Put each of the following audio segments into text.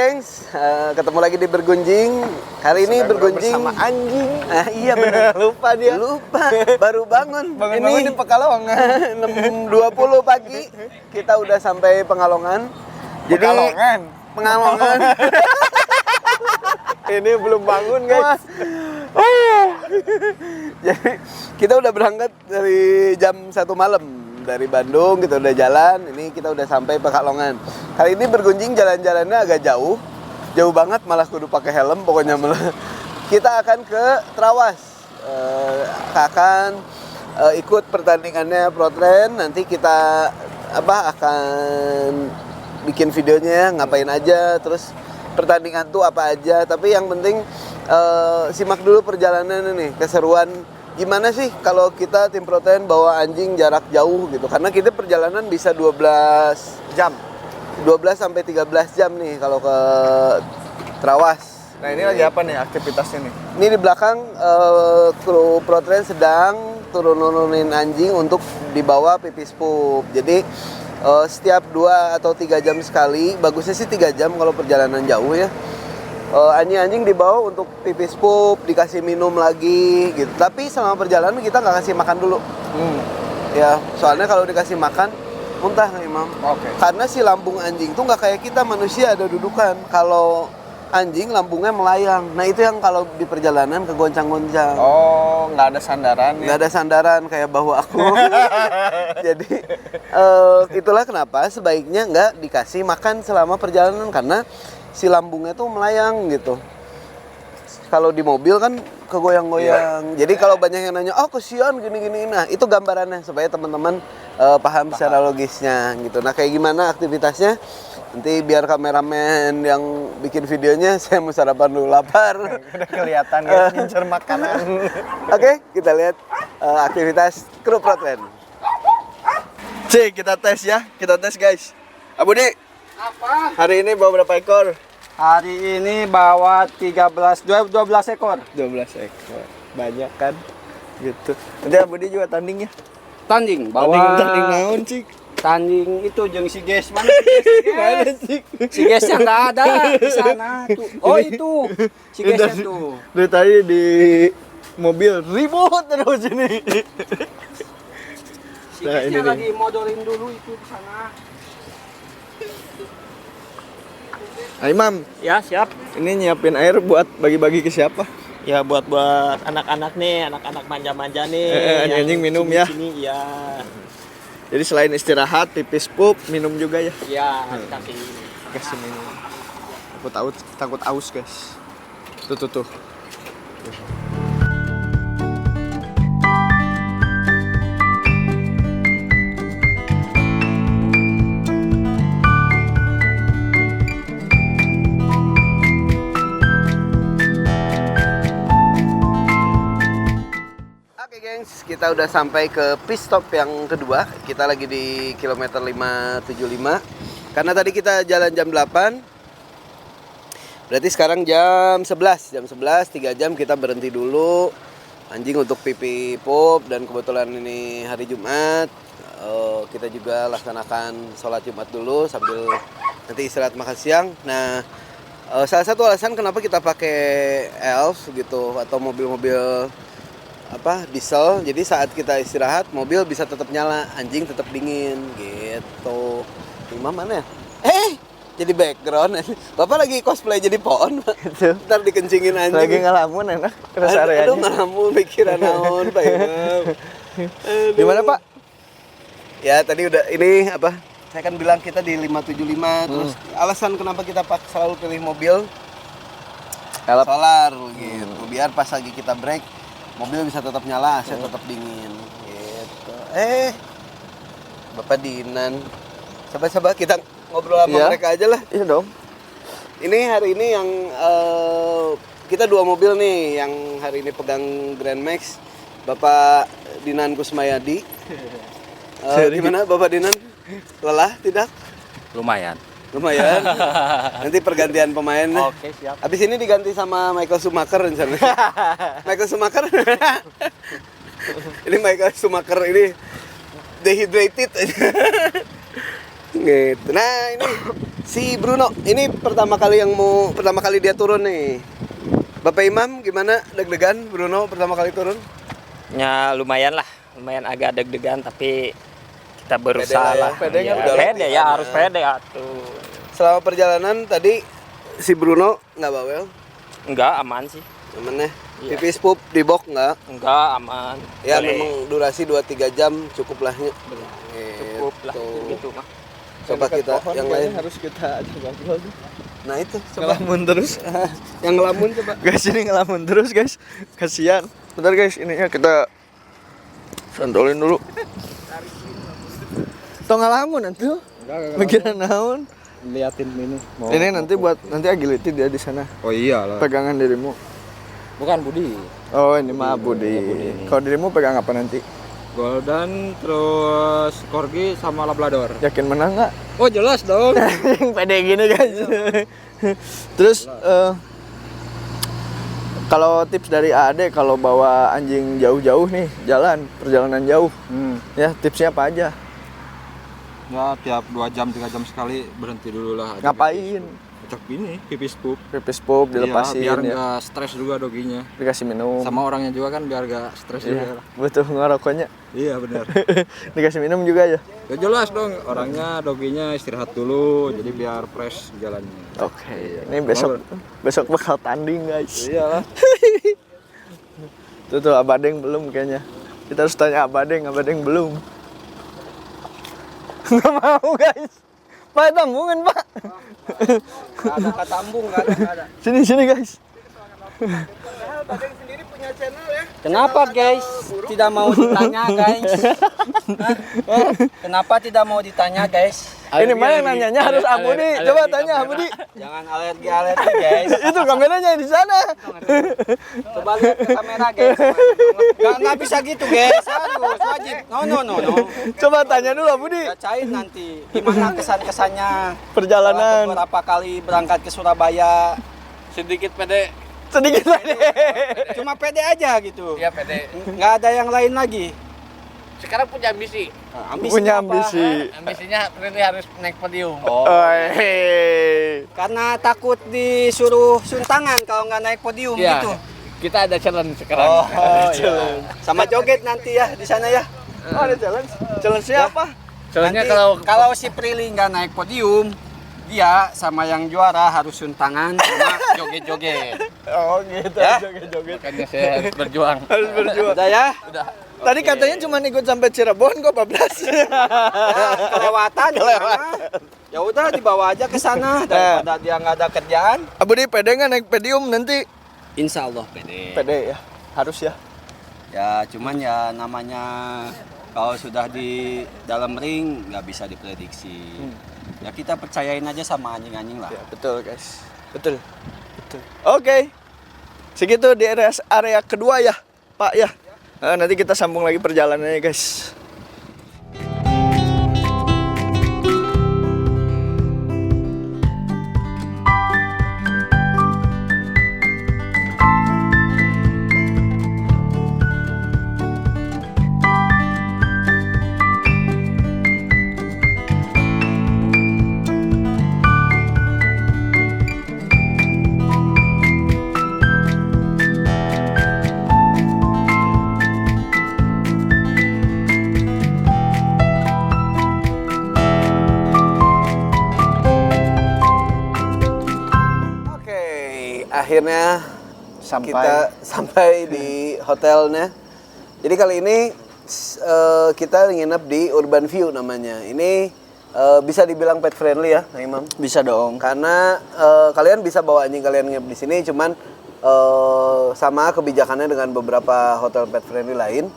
gengs, ketemu lagi di Bergunjing. Hari ini bergunjing bersama anjing. Iya benar. Lupa dia. Lupa, baru bangun. Bangun di Pekalongan. 6.20 pagi kita udah sampai Pengalongan. Jadi Pengalongan. Ini belum bangun, guys. Jadi kita udah berangkat dari jam 1 malam dari Bandung, kita udah jalan. Ini kita udah sampai Pekalongan. Kali ini Bergunjing jalan-jalannya agak jauh banget, malah kudu pakai helm pokoknya malah. Kita akan ke Trawas, akan ikut pertandingannya ProTrain. Nanti kita akan bikin videonya ngapain aja, terus pertandingan tuh apa aja. Tapi yang penting simak dulu perjalanan ini, keseruan. Gimana sih kalau kita tim ProTrain bawa anjing jarak jauh gitu. Karena kita perjalanan bisa 12 Jam. 12 sampai 13 jam nih kalau ke Trawas. Nah, ini lagi apa nih aktivitasnya nih? Ini di belakang kru ProTrain sedang turunin anjing untuk dibawa pipis pup. Jadi setiap 2 atau 3 jam sekali, bagusnya sih 3 jam kalau perjalanan jauh ya. Anjing-anjing dibawa untuk pipis pup, dikasih minum lagi gitu. Tapi selama perjalanan kita nggak kasih makan dulu. Ya, soalnya kalau dikasih makan muntah nih, Mam. Oke. Karena si lambung anjing tuh nggak kayak kita manusia ada dudukan. Kalau anjing lambungnya melayang. Nah itu yang kalau di perjalanan kegoncang-goncang. Oh, nggak ada sandaran ya? Nggak ada sandaran kayak bahu aku. Jadi itulah kenapa sebaiknya nggak dikasih makan selama perjalanan, karena si lambungnya tuh melayang gitu. Kalau di mobil kan kegoyang-goyang. Jadi kalau banyak yang nanya, oh kesian gini-gini. Nah itu gambarannya supaya teman-teman paham secara logisnya gitu. Nah kayak gimana aktivitasnya? Nanti biar kameramen yang bikin videonya, saya mau sarapan dulu, lapar. Udah kelihatan ya, ngincer makanan. Oke, kita lihat aktivitas kru ProTrain. Cik, kita tes ya. Kita tes, guys. Abu Di, Apa? hari ini bawa berapa ekor? Hari ini bawa 12 ekor. 12 ekor. Banyak kan? Gitu. Nanti Abu Di juga tanding ya. Tanding bawa Tanding naon, Cik? tanding itu jeung si Ges. Mana si Ges? Mana, Cik? Si Gesnya enggak ada di sana tuh. Oh itu. Si Gesnya tuh. Dari tadi di mobil ribut terus ini. Si Nah, ini Gesnya dia. lagi modorin dulu itu di sana. Nah, Imam, Ya, siap. ini nyiapin air buat bagi-bagi ke siapa? Ya buat anak-anak nih, anak-anak manja-manja nih. Anjing minum ya. Sini ya. Jadi selain istirahat, pipis pup, minum juga ya. Ya, kasih. Kasih minum. Takut aus, guys. Tuh. Oke gengs, kita udah sampai ke pit stop yang kedua. Kita lagi di kilometer 575. Karena tadi kita jalan jam 8. Berarti sekarang jam 11. Jam 11, 3 jam kita berhenti dulu. Anjing untuk pipi pup, dan kebetulan ini hari Jumat. Kita juga laksanakan sholat Jumat dulu sambil nanti istirahat makan siang. Nah, salah satu alasan kenapa kita pakai Elf gitu atau mobil-mobil diesel, jadi saat kita istirahat mobil bisa tetap nyala, anjing tetap dingin gitu. Imam mana ya? Jadi background. Bapak lagi cosplay jadi pohon, Pak. Ntar dikencingin anjing. Lagi ngalamun enak. Terus areanya. Aduh ngalamun, pikiran naon Pak Imam. Gimana, Pak? Ya tadi udah ini saya kan bilang kita di 575. Terus alasan kenapa kita selalu pilih mobil solar gitu. Biar pas lagi kita break mobil bisa tetap nyala, AC tetap dingin gitu. Bapak Dinan. Coba kita ngobrol sama mereka aja lah. Iya dong. Ini hari ini yang kita 2 mobil nih yang hari ini pegang Grand Max. Bapak Dinan Kusmayadi. Gimana Bapak Dinan? Lelah tidak? Lumayan. Nanti pergantian pemain. Oke, siap. Habis ini diganti sama Michael Schumacher rencananya. Michael Schumacher. Ini Michael Schumacher ini dehydrated. Gitu. Nah, ini Si Bruno, ini pertama kali dia turun nih. Bapak Imam gimana, deg-degan Bruno pertama kali turun? Ya lumayan lah, lumayan agak deg-degan tapi kita berusaha Pede lah ya. lah. Pede Ya, kan udah pede latihan ya, ya. harus pede atuh. Selama perjalanan tadi si Bruno nggak bawel, Enggak, aman sih. temennya. Iya. Pipis pup di box nggak? Enggak, aman. Ya Boleh. memang durasi 2-3 jam cukup lah ya. Cukup lah Gitu. gitu mah. Coba kita yang lain. harus kita ngobrol. Nah itu coba Ngelamun terus. yang ngelamun coba. Guys, ini ngelamun terus, guys. Kasihan. Bentar, guys, ininya kita sandolin dulu. Tong ngelamun nanti. Mikiran naon? Liatin ini. Ini nanti buat nanti agility dia di sana. Oh iyalah. Pegangan dirimu. Bukan Budi. Oh, ini mah Budi. Kalau dirimu pegang apa nanti? Golden terus Corgi sama Labrador. Yakin menang nggak? Oh jelas dong. Pede gini, guys. Terus kalau tips dari AD kalau bawa anjing jauh-jauh nih, perjalanan jauh. Ya, tipsnya apa aja? Ya tiap 2 jam 3 jam sekali berhenti dulu lah. Ngapain? Cocok ini pipis pup. Pipis pup dilepasin Iya, biar ya. nggak stres juga doginya. Dikasih minum. Sama orangnya juga kan biar nggak stres Iya, juga lah. butuh ngerokoknya. Iya benar. Dikasih minum juga ya. Ya jelas dong orangnya doginya istirahat dulu jadi biar fresh jalannya. Oke. Ini besok bakal tanding, guys. Iyalah. Tuh Abadeng belum kayaknya. Kita harus tanya Abadeng belum. Nggak mau, guys. Pak, tambungan, Pak. Nggak ada katambung, nggak ada. Sini, guys. Badeng sendiri punya channel ya. Kenapa guys? Tidak mau ditanya guys? Hah? Kenapa tidak mau ditanya guys? Ini mah yang nanyanya harus Abudi. Coba tanya Abudi. Jangan alergi guys. Itu kameranya di sana. Coba lihat ke kamera guys. Nggak bisa gitu guys. Harus wajib. No. Coba tanya dulu Abudi. Bacain nanti. Gimana kesan-kesannya? Perjalanan. Beberapa kali berangkat ke Surabaya. Sedikit pede. Sedikit pede. Cuma pede aja gitu. Iya pede. Nggak ada yang lain lagi. Sekarang punya ambisi. Punya apa? ambisi. Ambisinya Prilly harus naik podium. Oh. Karena takut disuruh suntangan kalau nggak naik podium Iya. gitu. Kita ada challenge sekarang. Iya. Sama joget nanti ya di sana ya. Oh, ada challenge. Challenge-nya apa? Soalnya Nanti kalau si Prilly nggak naik podium, dia sama yang juara harus suntangan sama joget-joget. Oh, gitu. Ya. Joget-joget. makanya saya harus berjuang. Harus berjuang. Udah ya? Tadi katanya cuma ikut sampai Cirebon kok 14. Kelewatan. Ya udah dibawa aja ke sana daripada dia nggak ada kerjaan. Abudi pede nggak naik podium nanti? Insya Allah pede. Pede ya. Harus ya. Ya cuman ya namanya kalau sudah di dalam ring nggak bisa diprediksi. Ya kita percayain aja sama anjing-anjing lah. Ya, betul, guys. Betul. Oke. Segitu di area kedua ya, Pak ya. Nanti kita sambung lagi perjalanannya, guys. Akhirnya kita sampai di hotelnya. Jadi kali ini kita nginep di Urban View namanya. Ini bisa dibilang pet friendly ya, Kang Imam? Bisa dong. Karena kalian bisa bawa anjing kalian nginep di sini, cuman sama kebijakannya dengan beberapa hotel pet friendly lain.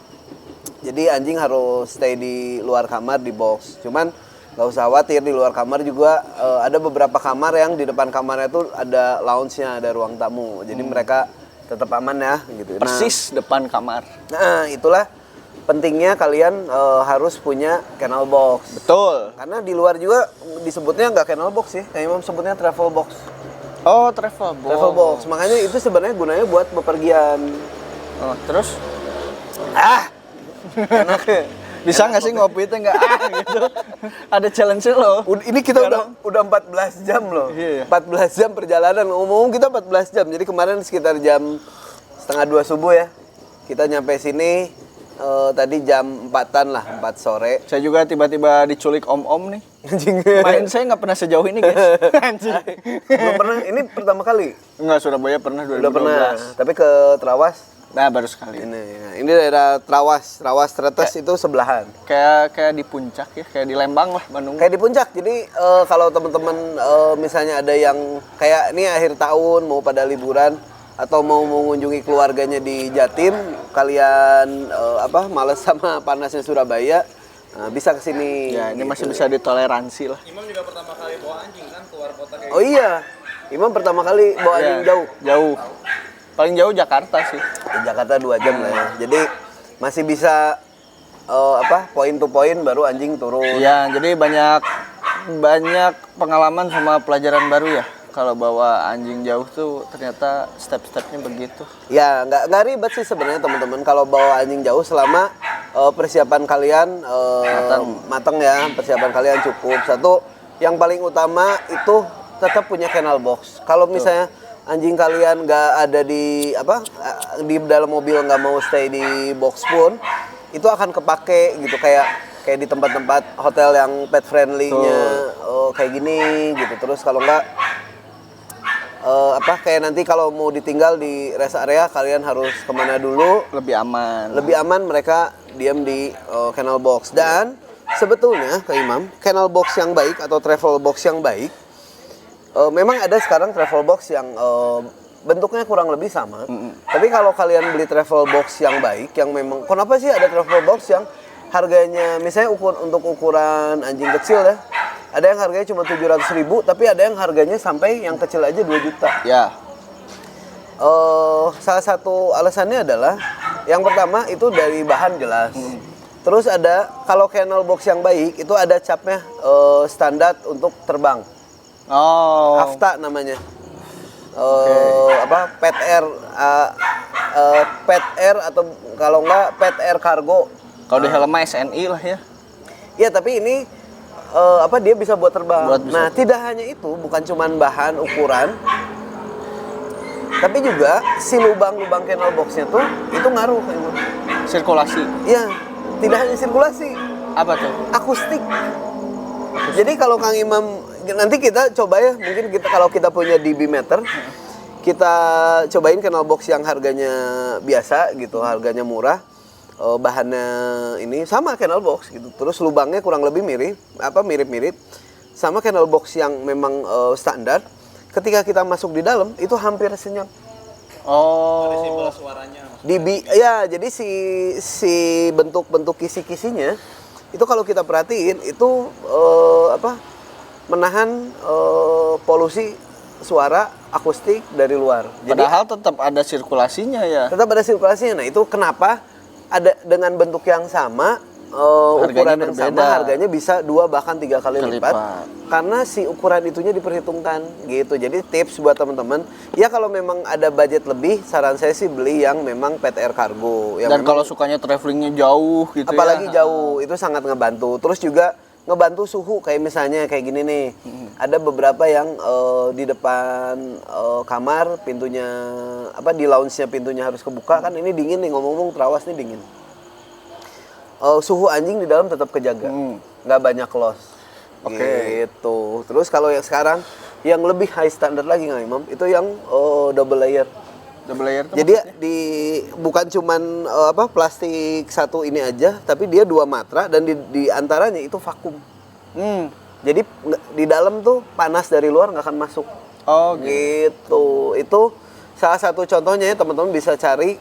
Jadi anjing harus stay di luar kamar di box. Cuman nggak usah khawatir, di luar kamar juga ada beberapa kamar yang di depan kamarnya tuh ada lounge-nya, ada ruang tamu. Jadi mereka tetap aman ya gitu. Persis depan kamar. Nah, itulah pentingnya kalian harus punya kennel box. Betul. Karena di luar juga disebutnya nggak kennel box sih, kayak Imam sebutnya travel box. Oh, travel box. Travel box. Makanya itu sebenarnya gunanya buat bepergian. Oh, terus? Ah, enak. Bisa nggak sih ngopi itu nggak gitu? Ada challenge loh. Ini kita udah 14 jam loh. Iya, iya. 14 jam perjalanan. Ngomong kita 14 jam. Jadi kemarin sekitar jam setengah 2 subuh ya. Kita nyampe sini tadi jam 4-an lah, 4 sore. Saya juga tiba-tiba diculik om-om nih. Anjing. Main saya nggak pernah sejauh ini guys. Anjing. Belum pernah. Ini pertama kali. Enggak, Surabaya pernah 2012. Udah pernah. Tapi ke Trawas Nah, baru sekali. ini daerah Trawas Tretes itu sebelahan. Kayak di puncak ya, kayak di Lembang lah, Bandung. Kayak di puncak. Jadi kalau teman-teman misalnya ada yang kayak ini akhir tahun mau pada liburan atau mau mengunjungi keluarganya di Jatim, kalian malas sama panasnya Surabaya, bisa ke sini. Ya, ini masih gitu. bisa ditoleransi lah. Imam juga pertama kali bawa anjing kan keluar kota kayak Oh iya, Imam pertama kali bawa anjing Ya, jauh. Jauh. Paling jauh Jakarta sih. Di Jakarta 2 jam lah ya. Jadi masih bisa point to point baru anjing turun. Iya, jadi banyak pengalaman sama pelajaran baru ya. Kalau bawa anjing jauh tuh ternyata step-stepnya begitu. Ya, nggak ribet sih sebenarnya teman-teman kalau bawa anjing jauh selama persiapan kalian matang ya, persiapan kalian cukup. Satu, yang paling utama itu tetap punya kennel box. Kalau misalnya anjing kalian nggak ada di dalam mobil, nggak mau stay di box pun, itu akan kepake gitu kayak di tempat-tempat hotel yang pet friendly-nya kayak gini gitu. Terus kalau nggak kayak nanti kalau mau ditinggal di rest area kalian harus kemana dulu, Lebih aman. mereka diam di kennel box. Dan sebetulnya ke Imam, kennel box yang baik atau travel box yang baik, memang ada sekarang travel box yang bentuknya kurang lebih sama. Tapi kalau kalian beli travel box yang baik, yang memang, kenapa sih ada travel box yang harganya misalnya untuk ukuran anjing kecil ya, ada yang harganya cuma 700.000, tapi ada yang harganya sampai yang kecil aja 2 juta. Ya. Salah satu alasannya adalah yang pertama itu dari bahan jelas. Terus ada kalau kennel box yang baik itu ada capnya standar untuk terbang. Oh. AFTA namanya. Pet Air Pet Air atau kalau enggak Pet Air Cargo. Kalau di helmnya SNI lah ya. Iya, tapi ini dia bisa buat terbang. Nah, tidak hanya itu, bukan cuman bahan ukuran, tapi juga si lubang-lubang kennel boxnya tuh itu ngaruh kayak Sirkulasi. Iya, tidak hanya sirkulasi, Apa tuh? akustik. Jadi kalau Kang Imam nanti kita coba ya, mungkin kalau kita punya DB meter, kita cobain kennel box yang harganya biasa gitu, harganya murah. Bahannya ini sama kennel box gitu, terus lubangnya kurang lebih mirip-mirip sama kennel box yang memang standar. Ketika kita masuk di dalam itu hampir senyap. Oh. ada simbol suaranya. Ya, jadi si bentuk-bentuk kisi-kisinya itu kalau kita perhatiin itu menahan polusi suara akustik dari luar. Jadi Padahal tetap ada sirkulasinya ya. tetap ada sirkulasinya. Nah, itu kenapa ada dengan bentuk yang sama, ukuran yang berbeda. sama, harganya bisa 2 bahkan 3 kali lipat. Lipat. Karena si ukuran itunya diperhitungkan gitu. Jadi tips buat teman-teman, ya kalau memang ada budget lebih, saran saya sih beli yang memang Pet Air Cargo. Yang Dan memang- kalau sukanya travelingnya jauh gitu apalagi ya. jauh, itu sangat ngebantu. Terus juga ngebantu suhu, kayak misalnya kayak gini nih. Ada beberapa yang di depan kamar pintunya di lounge-nya pintunya harus kebuka, kan ini dingin nih, ngomong-ngomong Trawas nih dingin. Suhu anjing di dalam tetap kejaga. Nggak banyak loss. Oke. Gitu. Terus kalau yang sekarang yang lebih high standard lagi nggak Imam? Itu yang double layer. Double layer tuh Jadi bukan cuman plastik satu ini aja, tapi dia 2 matra dan di antaranya itu vakum. Jadi di dalam tuh panas dari luar nggak akan masuk. Oh Gitu. Itu salah satu contohnya ya, teman-teman bisa cari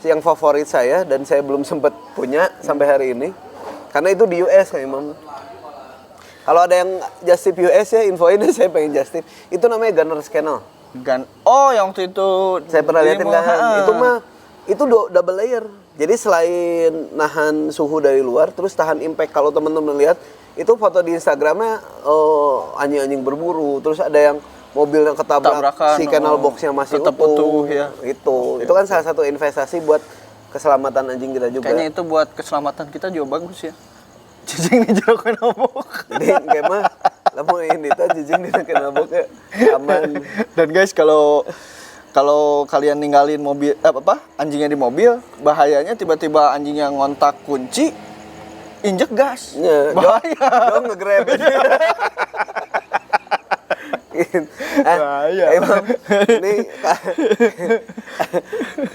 yang favorit saya dan saya belum sempat punya sampai hari ini. Karena itu di US kayak Imam. Kalau ada yang just tip US ya, infoin saya pengen just tip. Itu namanya Gunner's Kennel. Oh, yang waktu itu Saya pernah liatin kan. Ha. Itu double layer. Jadi selain nahan suhu dari luar, terus tahan impact. Kalau teman-teman lihat, itu foto di Instagramnya anjing-anjing berburu. Terus ada yang mobil yang ketabrak, Tabrakan, si kennel boxnya masih tetap utuh ya. Itu kan salah satu investasi buat keselamatan anjing kita juga. Kayaknya itu buat keselamatan kita juga bagus ya. Cicing di jero kenabok. Jadi kayak mah lamun ini teh cicing di kenabok aman. Dan guys, kalau kalian ninggalin mobil anjingnya di mobil, bahayanya tiba-tiba anjingnya ngontak kunci, injek gas. Ya, Bahaya. Dong nge-grab. Bahaya. Emang ini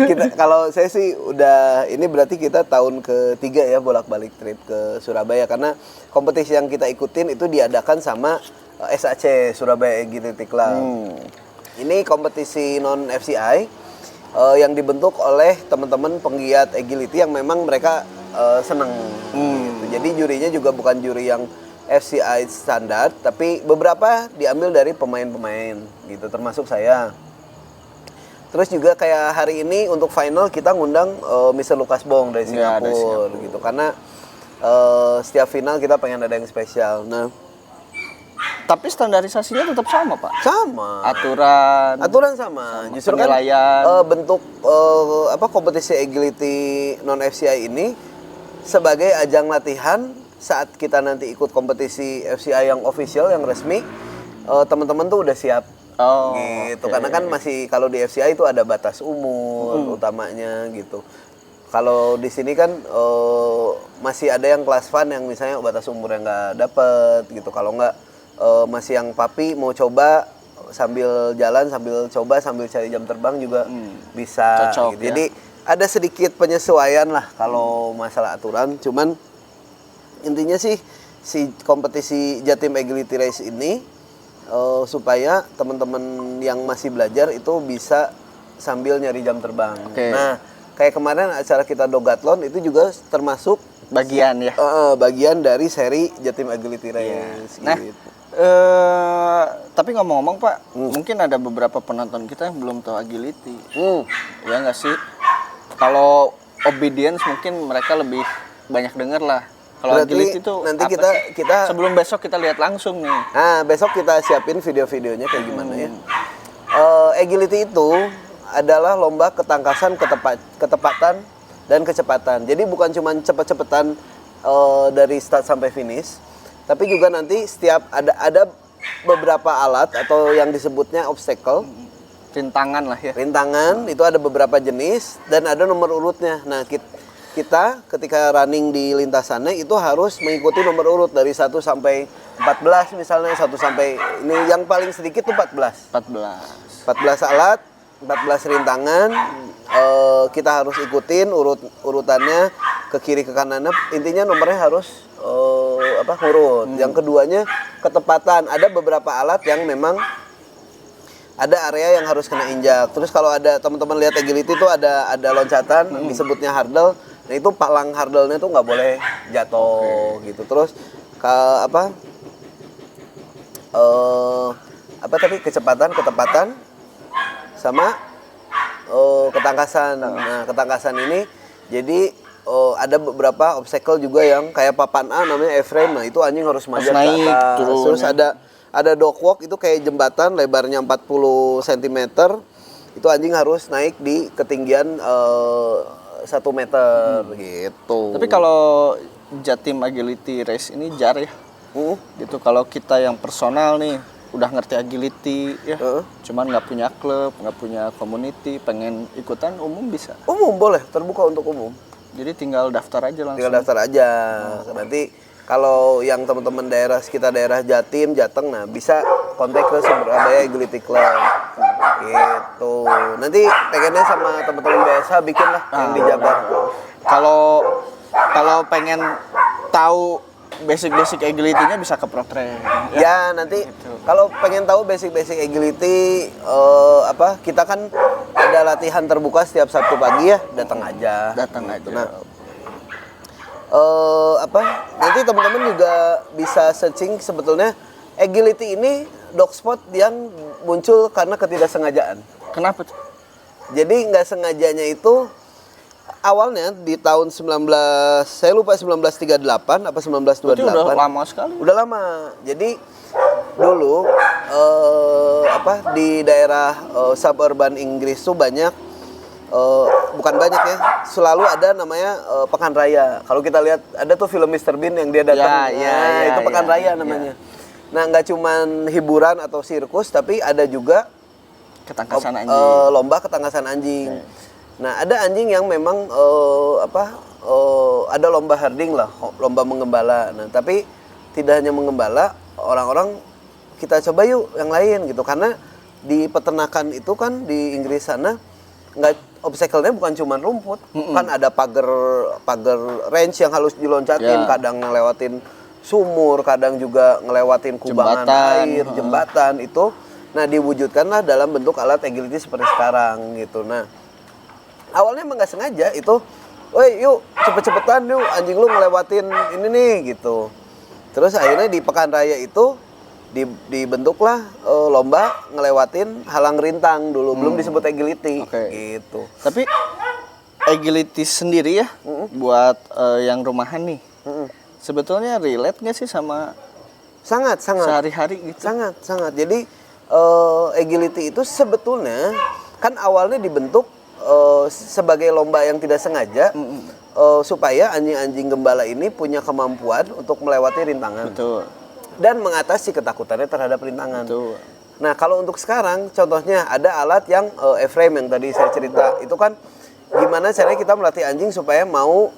kita kalau saya sih udah ini berarti kita tahun ketiga ya bolak-balik trip ke Surabaya karena kompetisi yang kita ikutin itu diadakan sama SAC Surabaya Agility Club. Ini kompetisi non FCI yang dibentuk oleh teman-teman penggiat agility yang memang mereka seneng. Gitu. Jadi jurinya juga bukan juri yang FCI standar, tapi beberapa diambil dari pemain-pemain gitu, termasuk saya. Terus juga kayak hari ini untuk final kita ngundang Mr. Lucas Bong dari Singapura gitu, karena setiap final kita pengen ada yang spesial. Nah, tapi standarisasinya tetap sama, Pak. sama. Aturan sama. Justru kan penilaian. bentuk kompetisi agility non FCI ini sebagai ajang latihan saat kita nanti ikut kompetisi FCI yang official yang resmi, teman-teman tuh udah siap. Gitu. Okay. Karena kan masih kalau di FCI itu ada batas umur utamanya gitu. Kalau di sini kan masih ada yang kelas fun yang misalnya batas umurnya nggak dapet gitu. Kalau nggak masih yang papi mau coba sambil jalan, sambil coba, sambil cari jam terbang juga bisa. Cocok, gitu. ya? Jadi ada sedikit penyesuaian lah kalau masalah aturan. Cuman intinya sih si kompetisi Jatim Agility Race ini supaya teman-teman yang masih belajar itu bisa sambil nyari jam terbang. Okay. Nah, kayak kemarin acara kita Dogatlon itu juga termasuk bagian ya. Bagian dari seri Jatim Agility Race. Nah, gitu. Tapi ngomong-ngomong Pak, mungkin ada beberapa penonton kita yang belum tahu agility. Ya nggak sih? Kalau obedience mungkin mereka lebih banyak denger lah. Kalau agility itu nanti apa kita sih? Sebelum besok kita lihat langsung nih. Nah, besok kita siapin video-videonya kayak gimana ya. Agility itu adalah lomba ketangkasan, ketepatan dan kecepatan. Jadi bukan cuma cepet-cepetan dari start sampai finish, tapi juga nanti setiap ada beberapa alat atau yang disebutnya obstacle, Rintangan lah ya. rintangan itu ada beberapa jenis dan ada nomor urutnya. Nah, kita ketika running di lintasannya itu harus mengikuti nomor urut dari 1 sampai 14 misalnya, 1 sampai ini yang paling sedikit tuh 14 alat, 14 rintangan, kita harus ikutin urutannya ke kiri ke kanannya, intinya nomornya harus urut. Yang keduanya ketepatan, ada beberapa alat yang memang ada area yang harus kena injak. Terus kalau ada teman-teman lihat agility itu ada loncatan disebutnya hurdle. Nah itu palang hurdle-nya tuh nggak boleh jatuh gitu. Terus tapi kecepatan, ketepatan sama ketangkasan. Nah ketangkasan ini jadi ada beberapa obstacle juga yang kayak papan A namanya A-frame. Nah itu anjing harus manjat ke atas. Terus ada dog walk itu kayak jembatan lebarnya 40 cm. Itu anjing harus naik di ketinggian 1 meter gitu. Tapi kalau Jatim Agility Race ini jar ya. Gitu kalau kita yang personal nih udah ngerti agility ya. Cuman nggak punya klub, nggak punya community, pengen ikutan umum bisa. Umum boleh, terbuka untuk umum. Jadi tinggal daftar aja langsung. Tinggal daftar aja. Nanti kalau yang teman-teman sekitar daerah Jatim, Jateng, nah bisa kontak ke Surabaya Agility Club. Gitu. Nanti pengennya sama teman-teman BSH bikin lah yang di Jabar. Kalau pengen tahu basic agility-nya bisa ke Protrain. Ya nanti kalau pengen tahu basic agility kita kan ada latihan terbuka setiap Sabtu pagi ya, datang aja. Nah, nanti teman-teman juga bisa searching sebetulnya agility ini dog spot yang muncul karena ketidaksengajaan. Kenapa tuh? Jadi nggak sengajanya itu awalnya di tahun 1938 apa 1928. Itu udah lama sekali. Udah lama. Jadi dulu di daerah suburban Inggris tuh banyak bukan banyak ya, selalu ada namanya pekan raya. Kalau kita lihat ada tuh film Mr. Bean yang dia datang, itu pekan raya namanya. Nah, nggak cuman hiburan atau sirkus, tapi ada juga Ketangkasan anjing. lomba ketangkasan anjing. Nah, ada anjing yang memang ada lomba herding lah, lomba menggembala. Nah, tapi tidak hanya menggembala, orang-orang kita coba yuk yang lain gitu, karena di peternakan itu kan di Inggris sana nggak, obstacle-nya bukan cuma rumput, kan ada pagar range yang harus diloncatin, kadang ngelewatin sumur, kadang juga ngelewatin kubangan air, jembatan itu. Nah, diwujudkanlah dalam bentuk alat agility seperti sekarang gitu. Nah, awalnya emang nggak sengaja itu, woi yuk cepet-cepetan yuk anjing lu ngelewatin ini nih gitu. Terus akhirnya di pekan raya itu dibentuklah lomba ngelewatin halang rintang dulu, belum disebut agility gitu. Tapi agility sendiri ya, buat yang rumahan nih, sebetulnya relate nggak sih sama sangat sehari-hari gitu? Sangat. Jadi agility itu sebetulnya kan awalnya dibentuk sebagai lomba yang tidak sengaja, supaya anjing-anjing gembala ini punya kemampuan untuk melewati rintangan. Betul. Dan mengatasi ketakutannya terhadap rintangan. Betul. Nah, kalau untuk sekarang contohnya ada alat yang F-frame yang tadi saya cerita. Itu kan gimana caranya kita melatih anjing supaya mau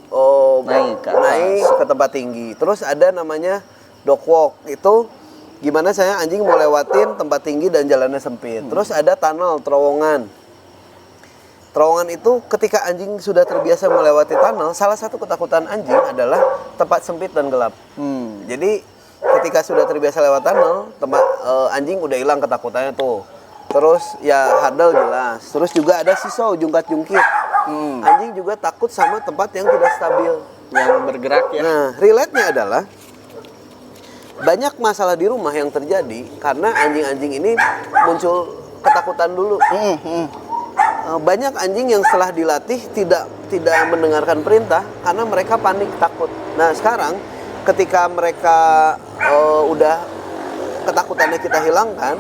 naik ke tempat tinggi. Terus ada namanya dog walk. Itu gimana saya anjing mau lewatin tempat tinggi dan jalannya sempit. Terus ada tunnel, terowongan. Terowongan itu ketika anjing sudah terbiasa melewati tunnel, salah satu ketakutan anjing adalah tempat sempit dan gelap. Jadi ketika sudah terbiasa lewat tunnel, anjing udah hilang ketakutannya tuh. Terus ya hurdle jelas. Terus juga ada seesaw, jungkat-jungkit. Anjing juga takut sama tempat yang tidak stabil, yang bergerak ya. Nah, relate-nya adalah banyak masalah di rumah yang terjadi karena anjing-anjing ini muncul ketakutan dulu. Banyak anjing yang setelah dilatih tidak mendengarkan perintah karena mereka panik, takut. Nah, sekarang ketika mereka udah ketakutannya kita hilangkan,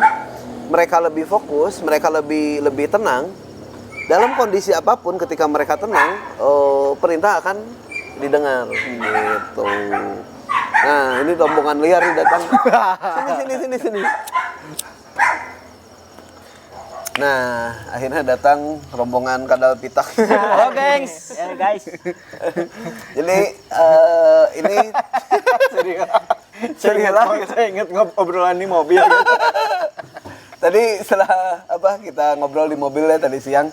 mereka lebih fokus, mereka lebih tenang. Dalam kondisi apapun, ketika mereka tenang, perintah akan didengar gitu. Nah, ini rombongan liar nih datang. Sini. Nah, akhirnya datang rombongan kadal pitak. Halo gengs, guys. Jadi ini Saya inget obrolan di mobil. Tadi setelah kita ngobrol di mobil ya tadi siang,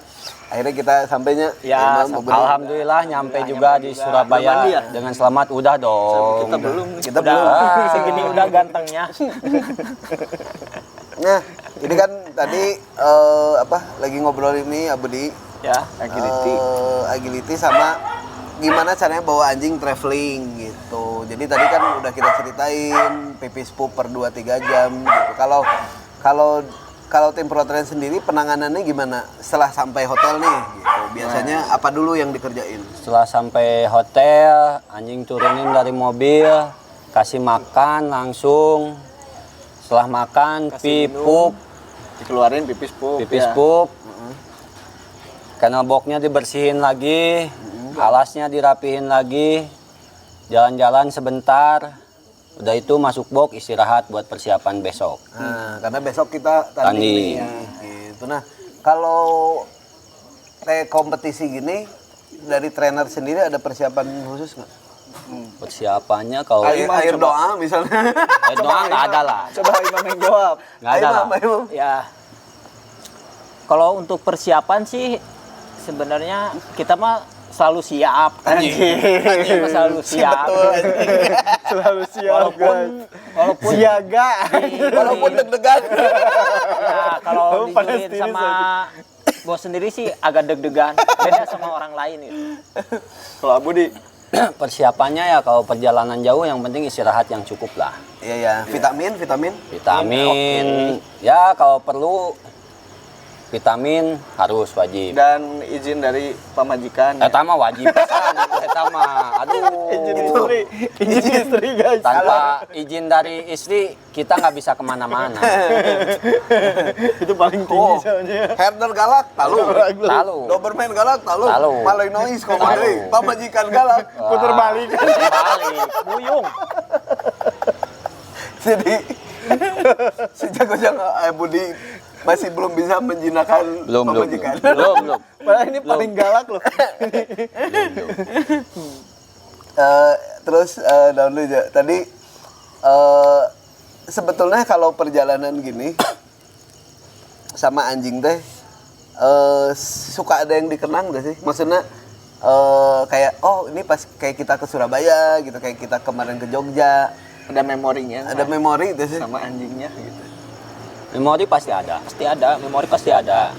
akhirnya kita sampainya Ya, alhamdulillah nyampe juga di Surabaya dengan selamat. Udah dong. Kita belum. Segini udah gantengnya. Nah, ini kan tadi lagi ngobrol ini Abudi Ya, agility sama gimana caranya bawa anjing traveling gitu. Jadi tadi kan udah kita ceritain pipis pup per 2-3 jam gitu. Kalau tim Pro Train sendiri penanganannya gimana setelah sampai hotel nih gitu? Biasanya apa dulu yang dikerjain? Setelah sampai hotel, anjing turunin dari mobil, kasih makan langsung. Setelah makan, pup, Dikeluarin pipis pup. pup. Kennel boxnya dibersihin lagi, alasnya dirapihin lagi, jalan-jalan sebentar. Udah itu masuk box istirahat buat persiapan besok. Nah, karena besok kita tanding. Gitu. Nah, kalau kompetisi gini dari trainer sendiri ada persiapan khusus nggak? Persiapannya kalau Air doa misalnya. doa nggak ada lah. Coba Imam yang jawab. Nggak ada lah. ya. Kalau untuk persiapan sih sebenarnya kita mah selalu siap. Kita mah selalu siap. Selalu siap. Walaupun siaga. Walaupun deg-degan. ya kalau dijurin sama bos sendiri sih agak deg-degan. Beda sama orang lain itu. Kalau Abudi Persiapannya ya kalau perjalanan jauh yang penting istirahat yang cukup lah. Iya. Vitamin. Vitamin. Ya kalau perlu vitamin harus wajib. Dan izin dari pamajikan. Eta mah wajib pisan, eta mah. Aduh. Izin istri guys. Tanpa izin dari istri kita nggak bisa kemana-mana. Itu paling tinggi soalnya. Herder galak, talu. Lalu Doberman galak, talu. Talu. Malinois komandoi. Pamajikan galak. Puter balik. balik. Buyung. Jadi si jago-jago Budi masih belum bisa menjinakkan Belum. pamajikan. Padahal ini paling galak loh. Terus daun dulu aja. Tadi sebetulnya kalau perjalanan gini sama anjing teh suka ada yang dikenang gak sih? Maksudnya kayak oh ini pas kayak kita ke Surabaya gitu, kayak kita kemarin ke Jogja, Ada memorinya. ada memori gitu sih. sama anjingnya gitu. Memori pasti ada. Memori pasti ada.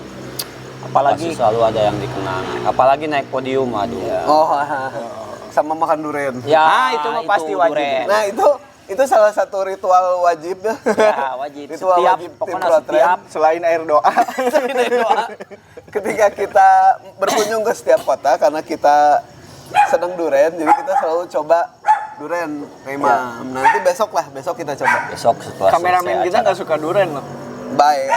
Apalagi Apalagi selalu ada yang dikenang. Apalagi naik podium, aduh. Oh, sama makan durian. ya itu mah pasti wajib. duren. Nah itu salah satu ritual wajib ya. Ya, wajib. Ritual Setiap wajib tim pokoknya Pro Train. setiap Selain air doa. Ketika kita berkunjung ke setiap kota karena kita senang durian, jadi kita selalu coba durian Imam. Nanti besok kita coba. Besok setelah Kameramen selesai kita acara. nggak suka duren loh. Bye.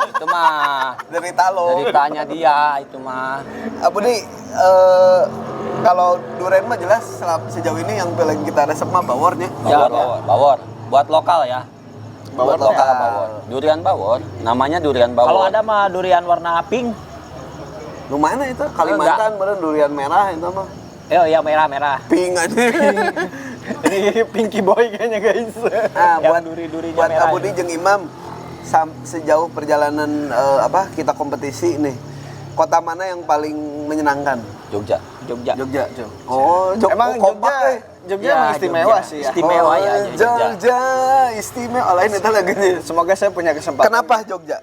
Itu mah Dari talo. ceritanya dia itu mah. Abu nih kalau durian mah jelas sejauh ini yang paling kita resep mah bawornya. Bawor. Buat lokal ya. Bawor Buat lokal lokal. bawor. Durian bawor, namanya durian bawor. kalau ada mah durian warna pink. Lumayan itu Kalimantan bener durian merah itu mah. Ya merah-merah. Pink aja. Ini Pinky Boy kayaknya guys. Nah, Yang buat duri-durinya buat merah Abu Di jeung Imam sejauh perjalanan kita kompetisi nih. Kota mana yang paling menyenangkan? Jogja. Jogja. Jogja, Jo. Oh, Emang kompak, Jogja Ya, emang istimewa Jogja. sih ya. Istimewa ya, Jogja istimewa. Lain itu lagi. Semoga saya punya kesempatan. Kenapa Jogja?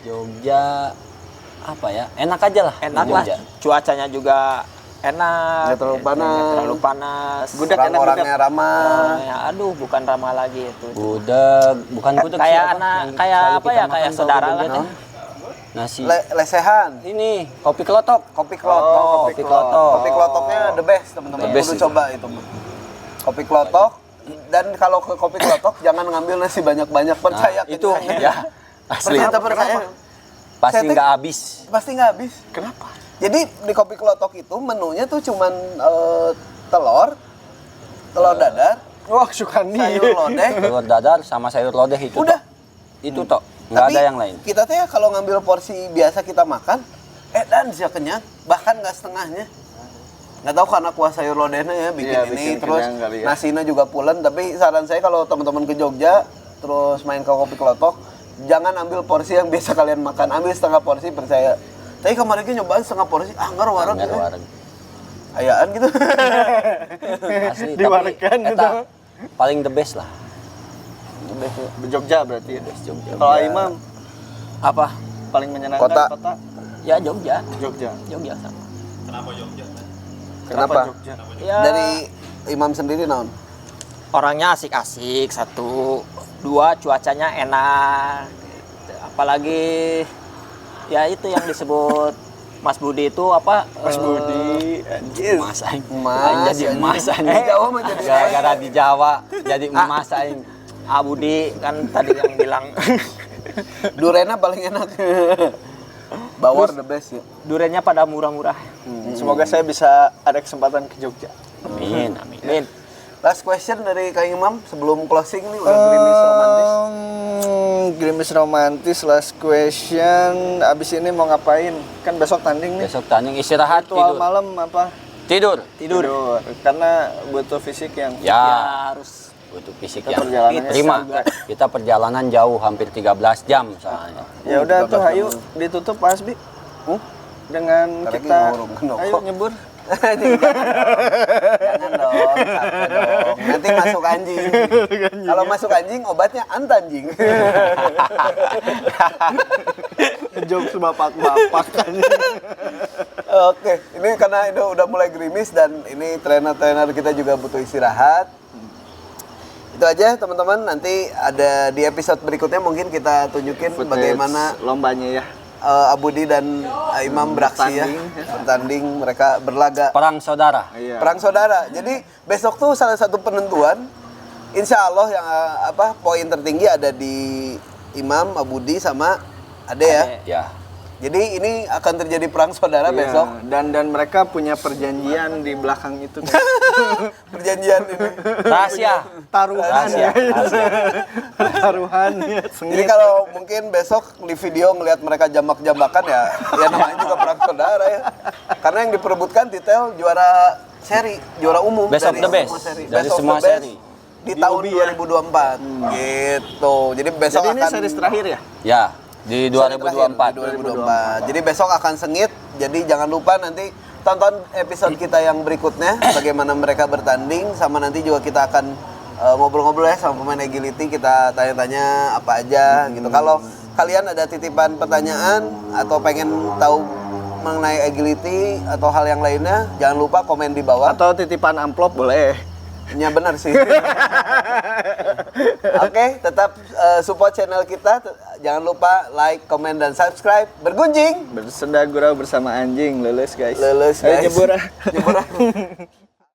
Jogja apa ya? Enak aja lah. Enak lah. Jogja. Cuacanya juga enak. Nggak terlalu panas. Nggak terlalu panas. Gudeg enak, Orang-orangnya ramah. Ya, aduh, bukan ramah lagi itu. Gudeg, bukan gudeg sih, Kayak apa? anak, Yang kayak selalu apa kita ya? makan Kayak kalau saudara ke lah. Jogja. Nasi. Lesehan. Ini kopi kelotok. Kopi klotok. kopi klotok. Kopi klotoknya the best, teman-teman. The best Kudu itu. coba itu. Kopi klotok. Dan kalau ke kopi klotok jangan ngambil nasi banyak-banyak, percaya Itu kenyang. ya. Asli. Percaya. Pasti Saya nggak habis. Pasti nggak habis. Kenapa? Jadi di kopi klotok itu menunya tuh cuman telur dadar, Wah, Sukandi. sayur lodeh. Telur dadar sama sayur lodeh itu. Udah. Tok. Itu tok. Nggak Tapi ada yang lain. kita teh kalau ngambil porsi biasa kita makan, dan bisa kenyang, bahkan nggak setengahnya. Nggak tahu karena kuah sayur lodehnya ya bikin Iya, ini, bikin terus kenyang kali ya. nasinya juga pulen. Tapi saran saya kalau teman-teman ke Jogja, terus main ke kopi klotok, jangan ambil porsi yang biasa kalian makan, ambil setengah porsi, percaya. Tapi kemarin kita nyobain setengah porsi, nggak warung Nggak gitu. warung. Ayaan gitu. Asli. Diwarekan tapi gitu. eta paling the best lah. Jogja berarti ya. Jogja. Kalau Imam Apa? paling menyenangkan Kota. kota Ya Jogja. Jogja. Jogja sama. Kenapa? Jogja? Ya, Dari Imam sendiri naon? orangnya asik-asik, satu. Dua, cuacanya enak. Gitu. Apalagi ya itu yang disebut Mas Budi itu apa? Mas Budi, anjir. Emas aing. Emas, Aing jadi emas aing. Di Jawa mah jadi Gara-gara di Jawa jadi emas aing. Budi kan tadi yang bilang Durena paling enak. Bawor the best ya. duriannya pada murah-murah. Semoga saya bisa ada kesempatan ke Jogja. Amin, amin. Min, Last question dari Kang Imam sebelum closing nih udah gerimis romantis. Gerimis romantis, last question. Abis ini mau ngapain? Kan besok tanding nih. Besok tanding istirahat Ritual tidur. malam apa? Tidur. Tidur. Karena butuh fisik yang Ya, ya harus butuh fisik Kita yang perjalanannya prima. sangat. Kita perjalanan jauh hampir 13 jam soalnya. Ya udah tuh, ayo ditutup Pak Asbi. Dengan Ntar lagi kita ngurung kenapa. ayo nyebur. Jangan dong, sampai dong. Nanti masuk anjing. Kalau masuk anjing obatnya antanjing. Jokes bapak-bapak kan. Oke, ini karena itu udah mulai gerimis dan ini trainer-trainer kita juga butuh istirahat. Itu aja teman-teman, nanti ada di episode berikutnya mungkin kita tunjukin bagaimana lombanya ya. Abudi dan Imam beraksi ya, bertanding, mereka berlaga Perang saudara. Iya. perang saudara. Jadi besok tuh salah satu penentuan, insya Allah yang poin tertinggi ada di Imam, Abudi sama Ade ya. Ya. Jadi ini akan terjadi perang saudara Iya, besok. dan mereka punya perjanjian di belakang itu. Perjanjian ini. Rahasia. Taruhan Rahasia. ya. Rahasia. Taruhan ya. Jadi kalau mungkin besok di video ngelihat mereka jambak-jambakan ya namanya juga perang saudara ya. Karena yang diperebutkan titel juara seri, juara umum Besok dari the best. semua seri. Dari Best of semua the best seri. di tahun 2024. Gitu. Jadi besok Jadi ini akan series terakhir ya? Ya, di seri terakhir, 2024. di 2024. Jadi besok akan sengit. Jadi jangan lupa nanti tonton episode kita yang berikutnya bagaimana mereka bertanding, sama nanti juga kita akan ngobrol-ngobrol ya sama pemain Agility, kita tanya-tanya apa aja gitu. Kalau kalian ada titipan pertanyaan atau pengen tahu mengenai Agility atau hal yang lainnya, jangan lupa komen di bawah. Atau titipan amplop boleh. Ya benar sih. Oke, tetap support channel kita. Jangan lupa like, comment, dan subscribe. Bergunjing. Bersenda gurau bersama anjing, lulus guys. Lulus, Ayo guys. nyebur ah. Nyebur ah.